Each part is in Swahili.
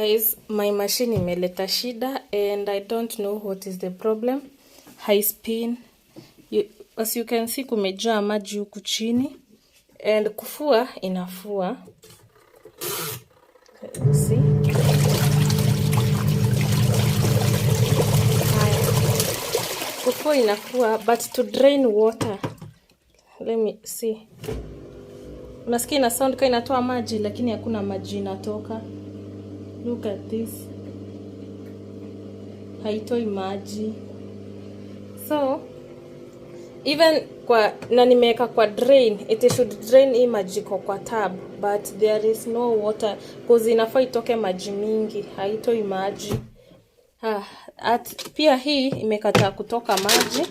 Guys, my machine imeleta shida and I don't know what is the problem. High spin. As you can see kumejaa maji huku chini and kufua inafua. See? Kufua inafua, but to drain water. Let me see. Unasikia ina sound kama inatoa maji lakini hakuna maji inatoka. Look at this. Haitoi maji. So even kwa na nimeweka kwa drain, it should drain hii maji kwa tab, but there is no water because inafaa itoke maji mingi, haitoi maji. Pia hii imekataa kutoka maji.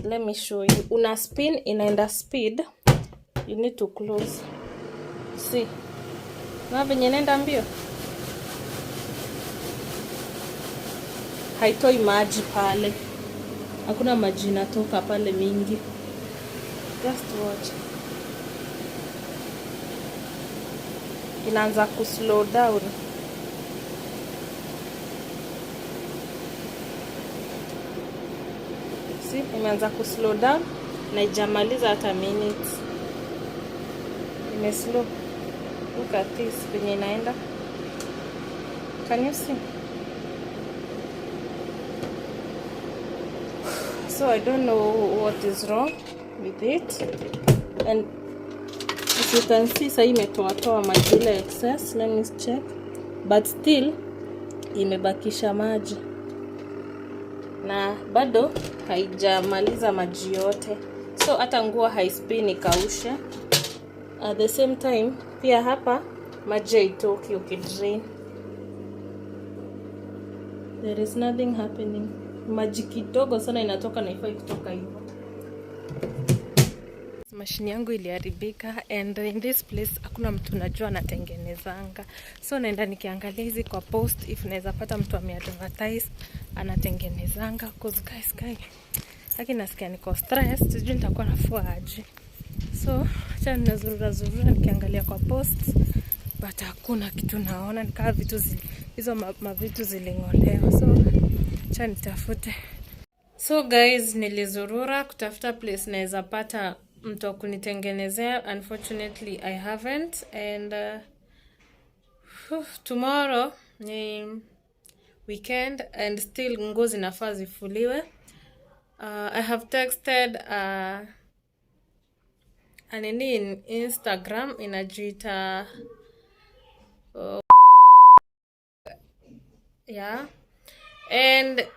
Let me show you. Una spin, inaenda speed. You need to close. See. Na venye inaenda mbio. Haitoi maji pale. Hakuna maji inatoka pale mingi. Just watch. Inaanza ku slow down. See, imeanza ku slow down na ijamaliza hata minutes. Ime slow. Look at this venye inaenda. Can you see? So I don't know what is wrong with it. And as you can see, sa imetoa maji ile excess. Let me check. But still imebakisha maji. Na bado haijamaliza maji yote. So hata nguo haispin ikaushe. At the same time, pia hapa maji haitoki ukidrain. There is nothing happening. Maji kidogo sana inatoka na ifai kutoka hivyo. Mashini yangu iliharibika and in this place hakuna mtu najua anatengenezanga. So naenda nikiangalia hizi kwa post if naweza pata mtu ameadvertise anatengenezanga cause guys haki nasikia niko stress, sijui nitakuwa nafua aje. So acha ninazurura nikiangalia kwa post but hakuna kitu naona, nikaa vitu hizo mavitu zilingolewa. So acha nitafute. So guys, nilizurura kutafuta place naweza pata mtu kunitengenezea. Unfortunately I haven't, and tomorrow ni weekend and still nguo zinafaa zifuliwe. I have texted anini in Instagram inajiita yeah, and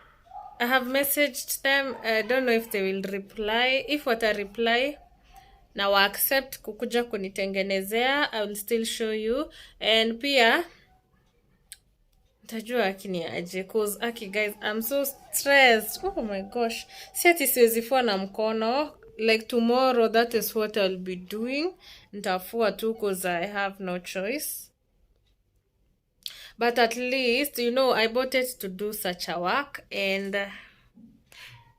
I have messaged them. I don't know if they will reply. If wata reply na wa accept kukuja kunitengenezea, I will still show you. And pia nitajua akini aje cause aki guys I'm so stressed. Oh my gosh. Si ati siwezi fua na mkono. Like tomorrow that is what I'll be doing. Nitafua tu cause I have no choice. But at least, you know, I bought it to do such a work and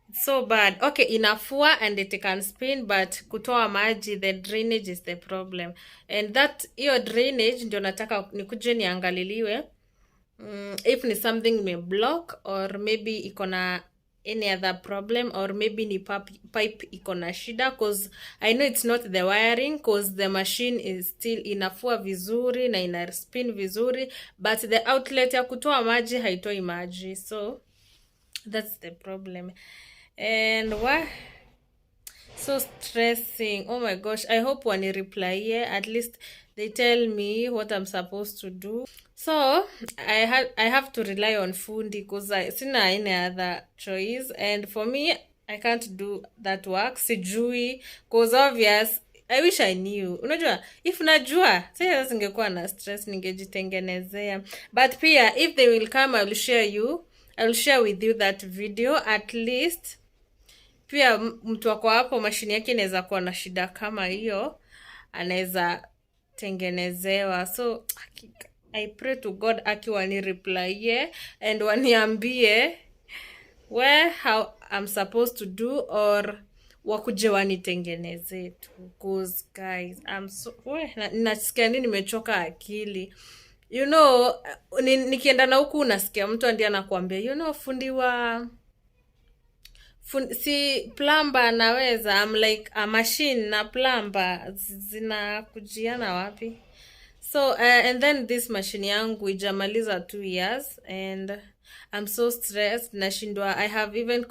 it's so bad. Okay, inafua and it can spin, but kutoa maji, the drainage is the problem. And that, your drainage, ndio nataka nikuje niangaliliwe. If ni something may block or maybe ikona any other problem or maybe ni pipe ikona shida, cause I know it's not the wiring, cause the machine is still inafua vizuri na ina spin vizuri, but the outlet ya kutoa maji haitoi maji. So that's the problem. And what? So stressing. Oh my gosh, I hope wani reply here, at least they tell me what I'm supposed to do. So I have to rely on fundi because I sina any other choice, and for me I can't do that work. Sijui cause obvious. I wish I knew. Unajua, if najua, sasa singekuwa na stress, ningejitengenezea. But pia if they will come, I will share with you that video at least. Pia mtu wako hapo mashini yake inaweza kuwa na shida kama hiyo, anaweza tengenezewa. So I pray to God wani reply and waniambie how I'm supposed to do, or wakuje wanitengeneze tu. Because guys, I'm so nasikia nimechoka akili. you know, nikienda na huku unasikia mtu ndiye anakuambia, you know, si plumber anaweza. I'm like, a machine na plumber zinakujiana wapi? So and then this machine yangu ijamaliza 2 years and I'm so stressed, nashindwa. I have even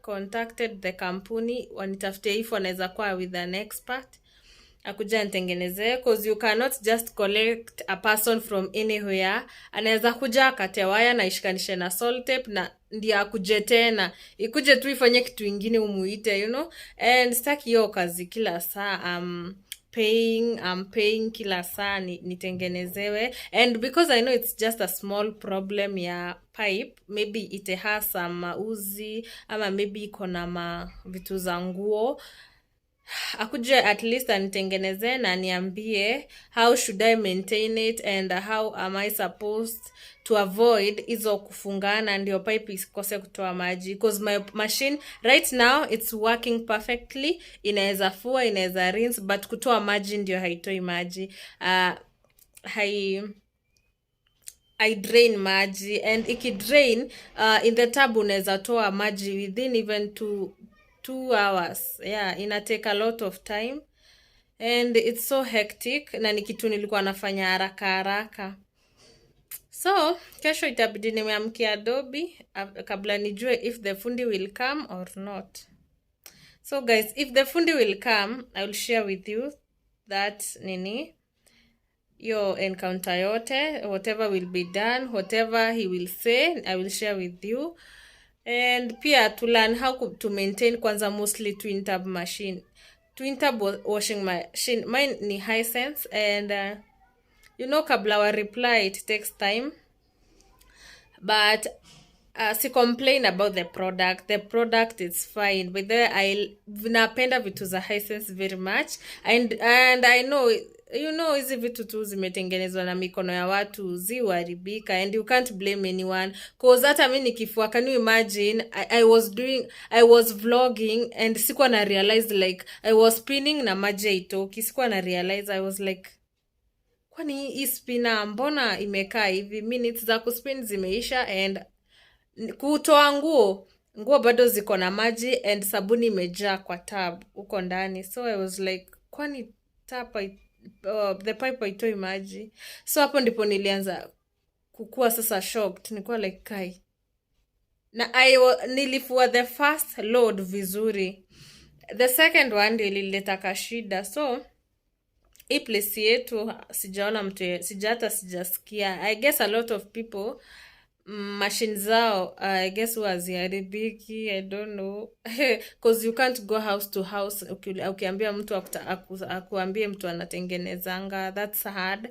contacted the company wanitafutie if wanaweza kuwa with an expert akuja nitengenezee, cause you cannot just collect a person from anywhere. Anaweza kuja akate waya na ishikanishe na salt tape na ndio akuje tena, ikuje tu ifanye kitu ingine umuite, you know. And sitaki hiyo kazi kila saa. I'm paying kila saa nitengenezewe, and because I know it's just a small problem ya pipe, maybe it has some mauzi ama maybe iko na vitu za nguo, akuje at least anitengeneze na niambie how should I maintain it and how am I supposed to avoid hizo kufungana ndio pipe isikose kutoa maji, because my machine right now it's working perfectly, inaweza fua, inaweza rinse, but kutoa maji ndio haitoi maji. I drain maji, and ikidrain in the tub unaweza toa maji within even 2 hours. Yeah, ina take a lot of time and it's so hectic, na ni kitu nilikuwa nafanya haraka. So kesho itabidi nimeamkia Adobe kabla nijue if the fundi will come or not. So guys, if the fundi will come, I will share with you that your encounter yote, whatever will be done, whatever he will say, I will share with you. And pia to learn how to maintain kwanza mostly twin tub machine. Twin tub washing machine, mine ni Hisense, and you know, kabla wa reply it takes time, but si complain about the product is fine. But there I napenda vitu za Hisense very much, and I know, you know, hizi vitu tu zimetengenezwa na mikono ya watu ziwaribika, and you can't blame anyone, cause hata mimi nikifua, can you imagine, I was vlogging and sikuwa na realize like I was spinning na maji haitoki, sikuwa na realize. I was like, kwani hii spinner mbona imekaa hivi, minutes za kuspin zimeisha, and kutoa nguo bado ziko na maji, and sabuni imejaa kwa tub uko ndani. So I was like, kwani the pipe haitoi maji? So hapo ndipo nilianza kukua sasa shocked. Nilikuwa like, kai, na nilifua the first load vizuri, the second one ndio ilileta kashida. So hii place yetu sijaona mtu, sijasikia. I guess a lot of people machine zao I guess waziharibiki, I don't know. Cause you can't go house to house ukiambia mtu akuambie mtu anatengenezanga, that's hard.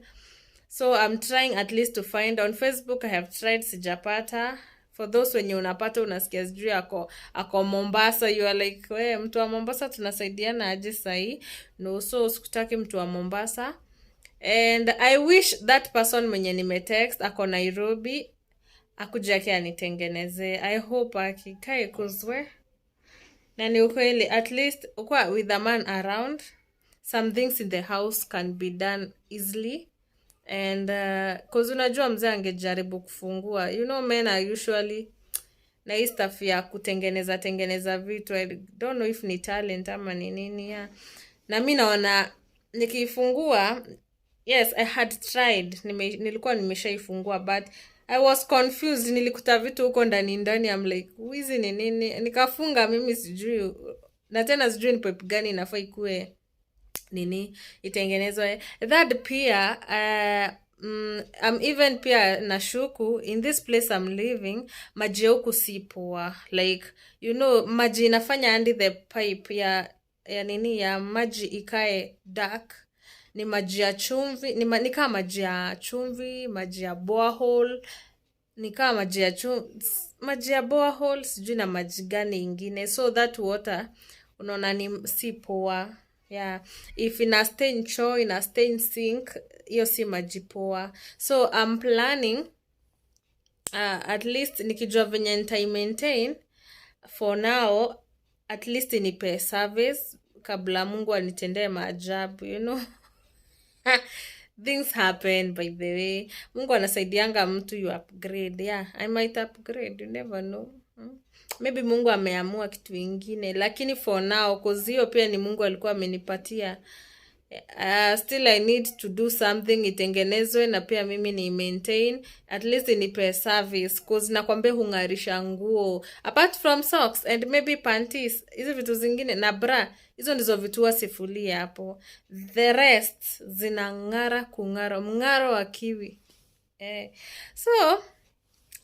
So I'm trying at least to find on Facebook. I have tried, sijapata. For those wenye unapata unasikia sijui ako Mombasa, you are like, we mtu wa Mombasa tunasaidiana aje sahi? No, so sikutaki mtu wa Mombasa, and I wish that person mwenye nimetext ako Nairobi akuja kia nitengeneze. I hope akikae, kuzwe na ni ukweli, at least ukwa with a man around, some things in the house can be done easily. And cause unajua mzee angejaribu kufungua, you know, men are usually na hii stuff ya kutengeneza vitu. I don't know if ni talent ama ni nini ya. Na mimi naona nikifungua, yes I had tried, nilikuwa nimeshaifungua, but I was confused. Nilikuta vitu huko ndani, I'm like, hizi ni nini? Nikafunga mimi sijui, na tena sijui ni pipe gani inafaa ikue itengenezwe. That pia I'm even pia nashuku in this place I'm living, maji huku si poa. Like, you know, maji inafanya andi the pipe ya maji ikae dark. Ni maji ya chumvi, ni kama maji ya chumvi, maji ya borehole, ni kama maji ya borehole, sijui na maji gani ingine. So that water unaona ni si poa. Yeah, if ina stain choo, ina stain sink, hiyo si maji poa. So I'm planning at least nikijua venye nita maintain for now, at least nipe service kabla Mungu anitendee maajabu, you know. things happen, by the way. Mungu anasaidianga mtu you upgrade. Yeah, I might upgrade, you never know. Maybe Mungu ameamua kitu ingine, lakini for now, cause hiyo pia ni Mungu alikuwa amenipatia. Still I need to do something itengenezwe na pia mimi ni maintain, at least nipe service, cause nakwambia hungarisha nguo apart from socks and maybe panties, hizo vitu zingine na bra, hizo ndizo vitu wasifulia hapo, the rest zinang'ara kung'ara, mng'aro wa kiwi. So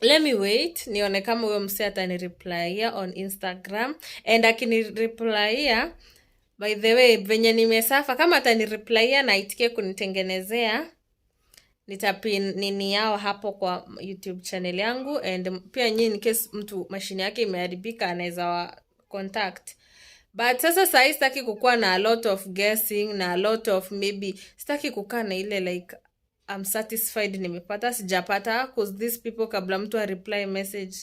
let me wait nione kama huyo msee atanireplya on Instagram, and akinireplya, by the way, venye nimesafa, kama atanireplya na aitike kunitengenezea, nitapin nini yao hapo kwa YouTube channel yangu, and pia nyinyi in case mtu mashine yake imeharibika anaweza wa contact. But sasa sahi sitaki kukuwa na a lot of guessing na a lot of maybe, sitaki kukaa na ile like I'm satisfied nimepata sijapata, cause these people kabla mtu a reply message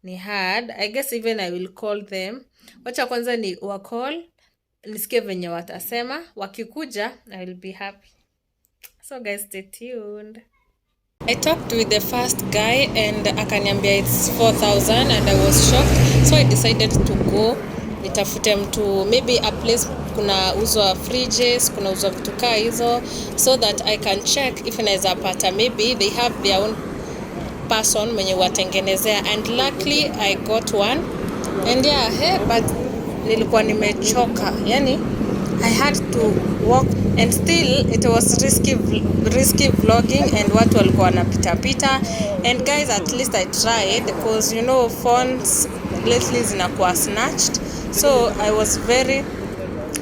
ni hard. I guess even I will call them. Wacha kwanza ni wa call nisikie venye watasema, wakikuja I will be happy. So guys, stay tuned. I talked with the first guy and akaniambia it's 4,000 and I was shocked, so I decided to go nitafute mtu, maybe a place kuna uzwa fridges, kuna uzwa vitu kaa hizo, so that I can check if inaweza pata, maybe they have their own person mwenye watengenezea, and luckily I got one, and yeah, but nilikuwa nimechoka, yani I had to walk, and still it was risky vlogging, and watu walikuwa wanapita pita, and guys, at least I tried, because you know phones lately zinakuwa snatched, so I was very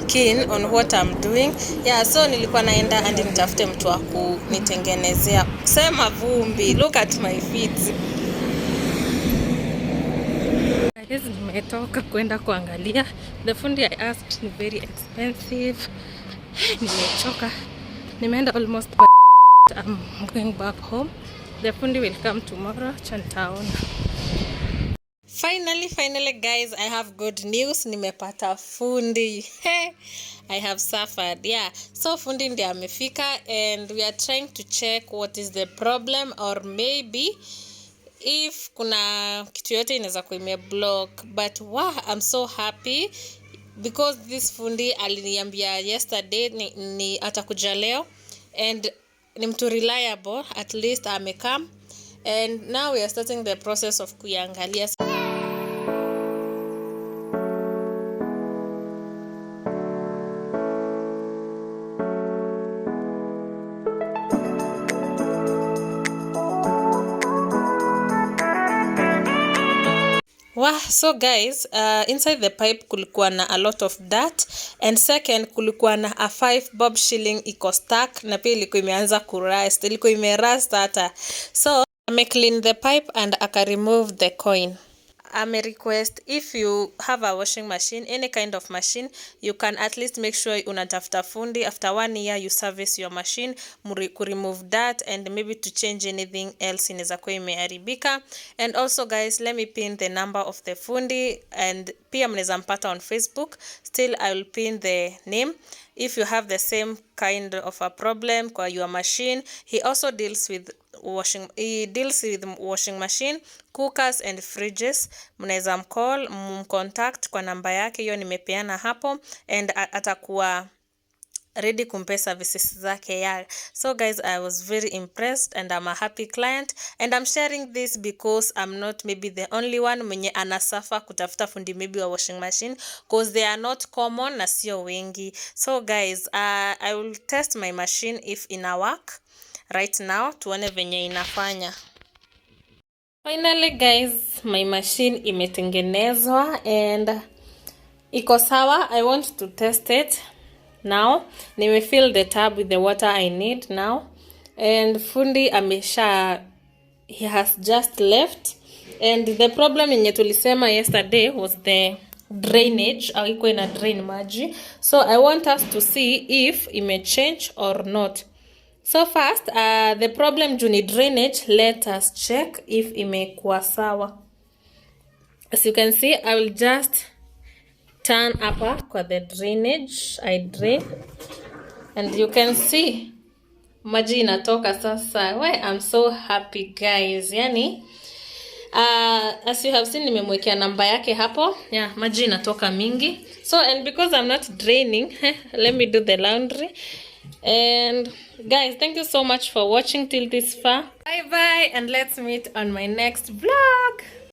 keen on what I'm doing. Yeah, so nilikuwa naenda and nitafute mtu wa kunitengenezea. Sema vumbi, look at my feet. Guys, nimetoka kwenda kuangalia. The fundi I asked ni very expensive. Nimechoka. Nimeenda almost but I'm going back home. The fundi will come tomorrow. Chantaona. Finally guys, I have good news. Nimepata fundi. I have suffered. Yeah. So fundi ndiye amefika and we are trying to check what is the problem, or maybe if kuna kitu yote inaweza kuwa imeblock, but wow, I'm so happy because this fundi aliniambia yesterday ni atakuja leo, and ni mtu reliable, at least amekam, and now we are starting the process of kuiangalia. Wow, so guys, inside the pipe kulikuwa na a lot of dirt, and second kulikuwa na a 5 bob shilling iko stuck, na pia ilikuwa imeanza kurust, ilikuwa imerust hata. So ame clean the pipe and aka remove the coin. Ame request if you have a washing machine, any kind of machine, you can at least make sure unatafuta fundi after 1 year you service your machine, ku remove that and maybe to change anything else inaweza kuwa imeharibika. And also guys, let me pin the number of the fundi, and pia mnaweza mpata on Facebook. Still I will pin the name if you have the same kind of a problem kwa your machine. He also deals with washing machine, cookers and fridges. Mnaweza mcall, mcontact kwa namba yake, hiyo nimepeana hapo, and atakuwa ready kumpe services zake ya. So guys, I was very impressed and I'm a happy client, and I'm sharing this because I'm not maybe the only one mwenye anasuffer kutafuta fundi maybe wa washing machine, because they are not common na sio wengi. So guys, I will test my machine if ina work right now, tuone venye inafanya. Finally guys, my machine imetengenezwa and iko sawa. I want to test it now. Nimefill the tub with the water I need now, and fundi he has just left, and the problem yenye tulisema yesterday was the drainage, haikuwa ina drain maji. So I want us to see if ime change or not. So first, the problem juu ni drainage, let us check if imekuwa sawa. As you can see, I will just turn up kwa the drainage I drain, and you can see maji inatoka sasa. Why I'm so happy guys. Yani as you have seen, nimemwekea namba yake hapo. Yeah, maji inatoka mingi. So and because I'm not draining, let me do the laundry. And guys, thank you so much for watching till this far. Bye bye, and let's meet on my next vlog.